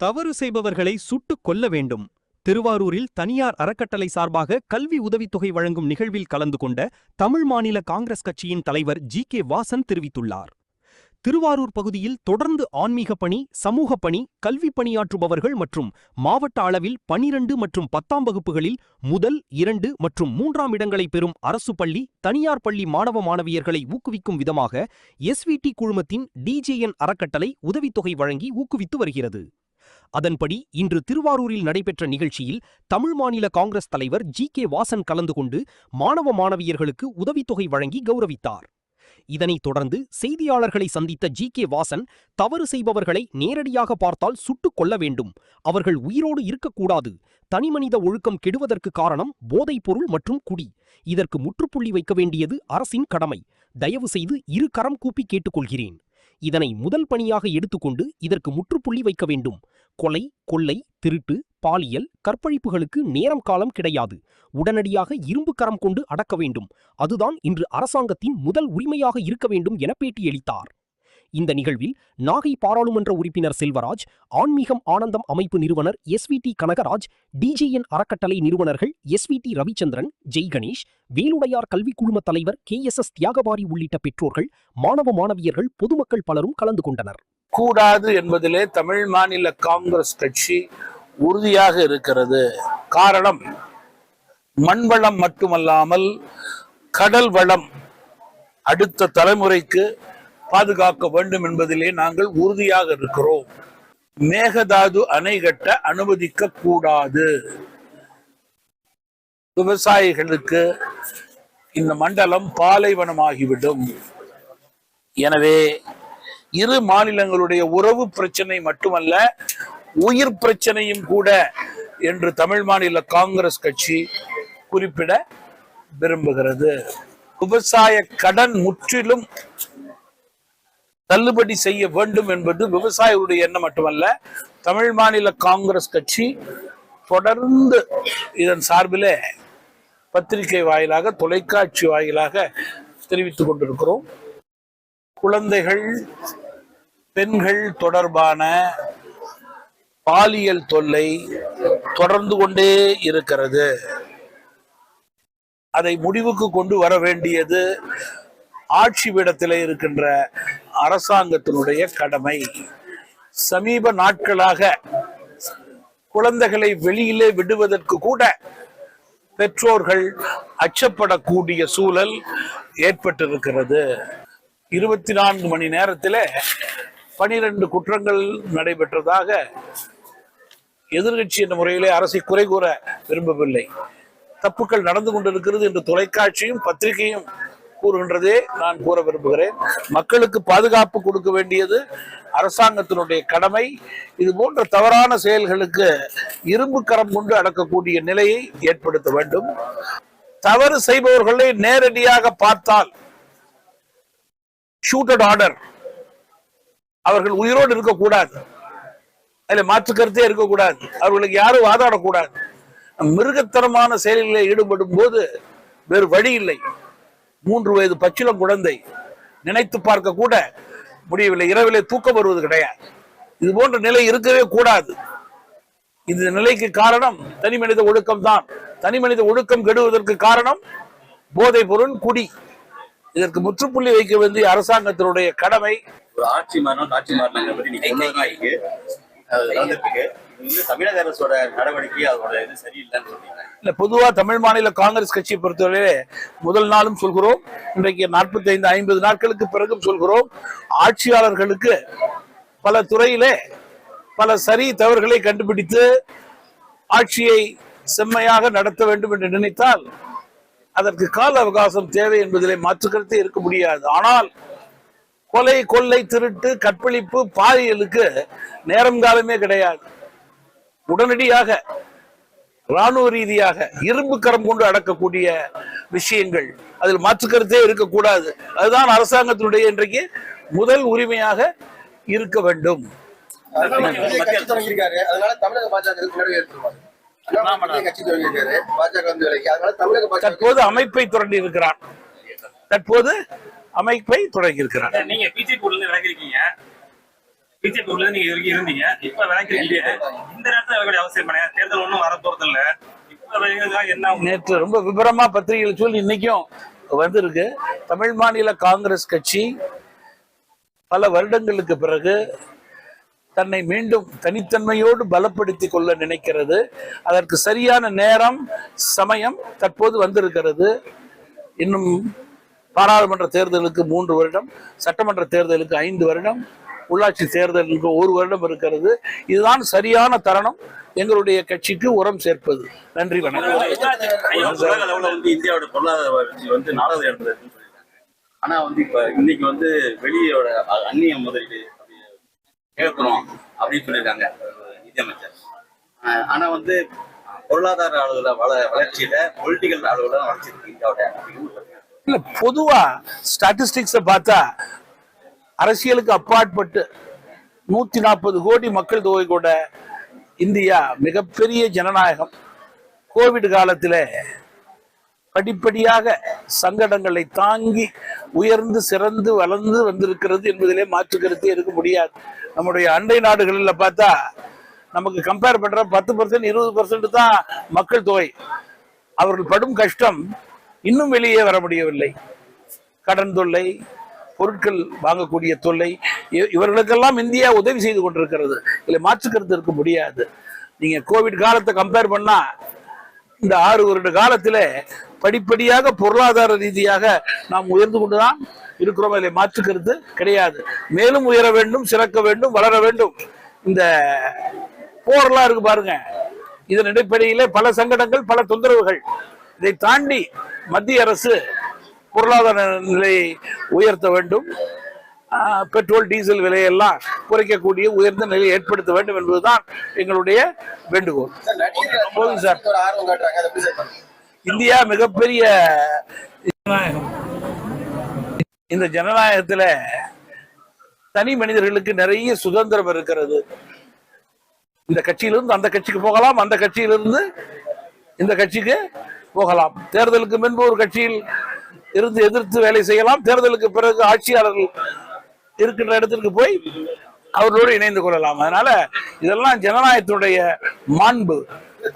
தவறு செய்பவர்களை சுட்டுக் கொல்ல வேண்டும். திருவாரூரில் தனியார் அறக்கட்டளை சார்பாக கல்வி உதவித்தொகை வழங்கும் நிகழ்வில் கலந்து கொண்ட தமிழ் மாநில காங்கிரஸ் கட்சியின் தலைவர் ஜி.கே. வாசன் தெரிவித்துள்ளார். திருவாரூர் பகுதியில் தொடர்ந்து ஆன்மீக பணி, சமூக பணி, கல்வி பணியாற்றுபவர்கள் மற்றும் மாவட்ட அளவில் 12 மற்றும் 10ஆம் வகுப்புகளில் முதல், 2 மற்றும் 3ஆம் இடங்களை பெறும் அரசு பள்ளி, தனியார் பள்ளி மாணவ மாணவியர்களை ஊக்குவிக்கும் விதமாக எஸ்விடி குழுமத்தின் டிஜேஎன் அறக்கட்டளை உதவித்தொகை வழங்கி ஊக்குவித்து வருகிறது. அதன்படி இன்று திருவாரூரில் நடைபெற்ற நிகழ்ச்சியில் தமிழ் மாநில காங்கிரஸ் தலைவர் ஜி.கே. வாசன் கலந்து கொண்டு மாணவ மாணவியர்களுக்கு உதவித்தொகை வழங்கி கௌரவித்தார். இதனைத் தொடர்ந்து செய்தியாளர்களை சந்தித்த ஜி.கே. வாசன், தவறு செய்பவர்களை நேரடியாக பார்த்தால் சுட்டுக் கொள்ள வேண்டும், அவர்கள் உயிரோடு இருக்கக்கூடாது, தனிமனித ஒழுக்கம் கெடுவதற்கு காரணம் போதைப் பொருள் மற்றும் குடி, இதற்கு முற்றுப்புள்ளி வைக்க வேண்டியது அரசின் கடமை, தயவு செய்து இரு கரம் கூப்பி கேட்டுக்கொள்கிறேன், இதனை முதல் பணியாக எடுத்துக்கொண்டு இதற்கு முற்றுப்புள்ளி வைக்க வேண்டும். கொலை, கொள்ளை, திருட்டு, பாலியல், கற்பழிப்புகளுக்கு நேரம் காலம் கிடையாது, உடனடியாக இரும்பு கரம் கொண்டு அடக்க வேண்டும், அதுதான் இன்று அரசாங்கத்தின் முதல் உரிமையாக இருக்க வேண்டும் என பேட்டியளித்தார். இந்த நிகழ்வில் நாகை பாராளுமன்ற உறுப்பினர் செல்வராஜ், ஆன்மீகம் ஆனந்தம் அமைப்பு நிறுவனர் எஸ்விடி கனகராஜ், டிஜேஎன் அறக்கட்டளை நிறுவனர்கள் எஸ்விடி ரவிச்சந்திரன், ஜெய் கணேஷ், வேலுடையார் கல்வி குழும தலைவர் KSS தியாகபாரி உள்ளிட்ட பெற்றோர்கள், மாணவ மாணவியர்கள், பொதுமக்கள் பலரும் கலந்து கொண்டனர். கூடாது என்பதிலே தமிழ் மாநில காங்கிரஸ் கட்சி உறுதியாக இருக்கிறது. காரணம், மண்வளம் மட்டுமல்லாமல் கடல் வளம் அடுத்த தலைமுறைக்கு பாதுகாக்க வேண்டும் என்பதிலே நாங்கள் உறுதியாக இருக்கிறோம். மேகதாது அணை கட்ட அனுமதிக்க கூடாது. விவசாயிகளுக்கு இந்த மண்டலம் பாலைவனமாகிவிடும். எனவே இரு மாநிலங்களுடைய உறவு பிரச்சனை மட்டுமல்ல, உயிர் பிரச்சனையும் கூட என்று தமிழ் மாநில காங்கிரஸ் கட்சி குறிப்பிட விரும்புகிறது. விவசாய கடன் முற்றிலும் தள்ளுபடி செய்ய வேண்டும் என்பது விவசாயிகளுடைய எண்ணம் மட்டுமல்ல, தமிழ் மாநில காங்கிரஸ் கட்சி தொடர்ந்து இதன் சார்பிலே பத்திரிகை வாயிலாக, தொலைக்காட்சி வாயிலாக தெரிவித்துக் கொண்டிருக்கிறோம். குழந்தைகள், பெண்கள் தொடர்பான பாலியல் தொல்லை தொடர்ந்து கொண்டே இருக்கிறது. அதை முடிவுக்கு கொண்டு வர வேண்டியது ஆட்சி பீடத்தில் இருக்கின்ற அரசாங்கத்தினுடைய கடமை. சமீப நாட்களாக குழந்தைகளை வெளியிலே விடுவதற்கு கூட பெற்றோர்கள் அச்சப்படக்கூடிய சூழல் ஏற்பட்டிருக்கிறது. 24 மணி நேரத்தில் 12 குற்றங்கள் நடைபெற்றதாக எதிர்கட்சி என்ற முறையிலே அரசை குறை கூற விரும்பவில்லை. தப்புக்கள் நடந்து கொண்டிருக்கிறது என்று தொலைக்காட்சியும் பத்திரிகையும் கூறுகின்றதே நான் கூற விரும்புகிறேன். மக்களுக்கு பாதுகாப்பு கொடுக்க வேண்டியது அரசாங்கத்தினுடைய கடமை. இது போன்ற தவறான செயல்களுக்கு இரும்பு கரம் கொண்டு அடக்கக்கூடிய நிலையை ஏற்படுத்த வேண்டும். தவறு செய்பவர்களை நேரடியாக பார்த்தால் ஷூட்டட் ஆர்டர், அவர்கள் உயிரோடு இருக்கக்கூடாது, அதுல மாற்று கருத்தே இருக்கக்கூடாது, அவர்களுக்கு யாரும் வாதாடக்கூடாது. மிருகத்தனமான செயல்களில் ஈடுபடும் போது வேறு வழி இல்லை. 3 வயது பச்சிளம் குழந்தை நினைத்து பார்க்க கூட முடியவில்லை. இரவிலே தூக்கம் வருவது கிடையாது. இது போன்ற நிலை இருக்கவே கூடாது. இந்த நிலைக்கு காரணம் தனி மனித ஒழுக்கம் தான். தனி மனித ஒழுக்கம் கெடுவதற்கு காரணம் போதை பொருள், குடி. இதற்கு முற்றுப்புள்ளி வைக்க வேண்டிய அரசாங்கத்தினுடைய கடமை. ஆட்சி மாறணும், ஆட்சி மாறினாங்க தமிழக அரசோட நடவடிக்கை அதோட இது சரியில்லைன்னு சொன்னீங்க. இல்ல, பொதுவா தமிழ் மாநில காங்கிரஸ் கட்சியை பொறுத்தவரையிலே முதல் நாளும் சொல்கிறோம், இன்றைக்கு 45-50 நாட்களுக்கு பிறகும் சொல்கிறோம், ஆட்சியாளர்களுக்கு பல துறையிலே பல சரி தவறுகளை கண்டுபிடித்து ஆட்சியை செம்மையாக நடத்த வேண்டும் என்று நினைத்தால் அதற்கு கால அவகாசம் தேவை என்பதிலே மாற்றுக்கருத்தே இருக்க முடியாது. ஆனால் கொலை, கொள்ளை, திருட்டு, கற்பழிப்பு, பாலியலுக்கு நேரம் காலமே கிடையாது. உடனடியாக ராணுவ ரீதியாக இரும்பு கரம் கொண்டு அடக்கக்கூடிய விஷயங்கள், அதில் மாற்றுக்கருத்தே இருக்கக்கூடாது. அதுதான் அரசாங்கத்தினுடைய இன்றைக்கு முதல் உரிமையாக இருக்க வேண்டும். தற்போது அமைப்பை தொடங்கி இருக்கிறார். தற்போது அமைப்பை தொடங்கி இருக்கிறார். நீங்க பிஜேபி விலகி இருக்கீங்க, பிஜேபி உள்ள நீங்க இது வரைக்கும் இருந்தீங்க, இப்ப விளக்கிறீங்க. இந்த நேரத்துல அவர்களுடைய அவசியம் பண்ண தேர்தல் ஒண்ணும் வர போறது இல்ல. இப்ப விளக்கிறதுக்காக என்ன? நேற்று ரொம்ப விபரமா பத்திரிகைகள் சொல்லி இன்னைக்கும் வந்திருக்கு. தமிழ் மாநில காங்கிரஸ் கட்சி பல வருடங்களுக்கு பிறகு தன்னை மீண்டும் தனித்தன்மையோடு பலப்படுத்திக் கொள்ள நினைக்கிறது. அதற்கு சரியான நேரம் சமயம் தற்போது வந்திருக்கிறது. இன்னும் பாராளுமன்ற தேர்தலுக்கு 3 வருடம், சட்டமன்ற தேர்தலுக்கு 5 வருடம், உள்ளாட்சி தேர்தலுக்கு 1 வருடம் இருக்கிறது. இதுதான் சரியான தருணம் எங்களுடைய கட்சிக்கு உரம் சேர்ப்பது. நன்றி, வணக்கம். உலக அளவுல இந்தியாவோட பொருளாதார வளர்ச்சி 4வது இடத்துல இருக்குன்னு சொல்லியிருக்காங்க. ஆனா இப்ப இன்னைக்கு வெளியோட அந்நிய முதலீடு கேட்கிறோம் அப்படின்னு சொல்லியிருக்காங்க நிதியமைச்சர். ஆனா பொருளாதார அளவுல வளர்ச்சியில பொலிட்டிக்கல் அளவுல வளர்ச்சி இருக்கு இந்தியாவோட. இல்ல, பொதுவா ஸ்டாட்டிஸ்டிக்ஸ பார்த்தா அரசியலுக்கு அப்பாற்பட்டு 140 கோடி மக்கள் தொகை கூட இந்தியா மிகப்பெரிய ஜனநாயகம். கோவிட் காலத்தில் படிப்படியாக சங்கடங்களை தாங்கி உயர்ந்து சிறந்து வளர்ந்து வந்திருக்கிறது என்பதிலே மாற்று கருத்தே இருக்க முடியாது. நம்முடைய அண்டை நாடுகளில் பார்த்தா நமக்கு கம்பேர் பண்ற 10% 20% தான் மக்கள் தொகை. அவர்கள் படும் கஷ்டம் இன்னும் வெளியே வர முடியவில்லை. கடன் தொல்லை, பொருட்கள் வாங்கக்கூடிய தொல்லை, இவர்களுக்கெல்லாம் இந்தியா உதவி செய்து கொண்டிருக்கிறது. இல்லை மாற்று கருத்து இருக்க முடியாது. நீங்க கோவிட் காலத்தை கம்பேர் பண்ணா இந்த 6 வருட காலத்துல படிப்படியாக பொருளாதார ரீதியாக நாம் உயர்ந்து கொண்டுதான் இருக்கிறோம். அதில் மாற்று கருத்து கிடையாது. மேலும் உயர வேண்டும், சிறக்க வேண்டும், வளர வேண்டும். இந்த போர்லாம் இருக்கு பாருங்க, இதன் அடிப்படையிலே பல சங்கடங்கள், பல தொந்தரவுகள். இதை தாண்டி மத்திய அரசு பொருளாதார நிலையை உயர்த்த வேண்டும். பெட்ரோல் டீசல் விலையெல்லாம் குறைக்கக்கூடிய உயர்ந்த நிலையை ஏற்படுத்த வேண்டும் என்பதுதான் எங்களுடைய வேண்டுகோள். போதும் சார். இந்தியா மிகப்பெரிய ஜனநாயகம். இந்த ஜனநாயகத்துல தனி மனிதர்களுக்கு நிறைய சுதந்திரம் இருக்கிறது. இந்த கட்சியிலிருந்து அந்த கட்சிக்கு போகலாம், அந்த கட்சியிலிருந்து இந்த கட்சிக்கு போகலாம். தேர்தலுக்கு முன்பு ஒரு கட்சியில் இருந்து எதிர்த்து வேலை செய்யலாம். தேர்தலுக்கு பிறகு ஆட்சியாளர்கள் இருக்கின்ற இடத்திற்கு போய் அவர்களோடு இணைந்து கொள்ளலாம். அதனால இதெல்லாம் ஜனநாயகத்தினுடைய மாண்பு.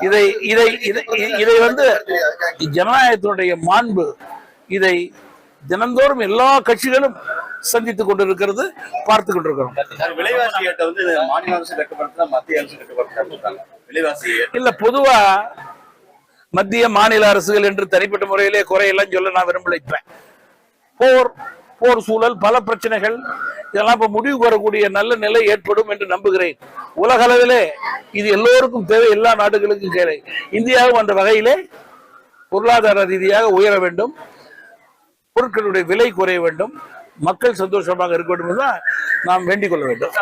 இதை இதை இதை ஜனநாயகத்தினுடைய மாண்பு. இதை தினந்தோறும் எல்லா கட்சிகளும் சந்தித்துக் கொண்டிருக்கிறது, பார்த்து கொண்டிருக்கிறோம். விலைவாசி மாநில அரசு கட்டுப்படுத்த மத்திய அரசு கட்டுப்படுத்த விலைவாசி இல்ல, பொதுவா மத்திய மாநில அரசுகள் என்று தனிப்பட்ட முறையிலே குறையெல்லாம் சொல்ல நான் விரும்பல. போர் சூழல், பல பிரச்சனைகள், இதெல்லாம் இப்ப முடிவுக்கு வரக்கூடிய நல்ல நிலை ஏற்படும் என்று நம்புகிறேன். உலக அளவிலே இது எல்லோருக்கும் தேவை, எல்லா நாடுகளுக்கும் தேவை. இந்தியாவும் அந்த வகையிலே பொருளாதார ரீதியாக உயர வேண்டும், பொருட்களுடைய விலை குறைய வேண்டும், மக்கள் சந்தோஷமாக இருக்க வேண்டும் என்று நாம் வேண்டிக் கொள்ள வேண்டும்.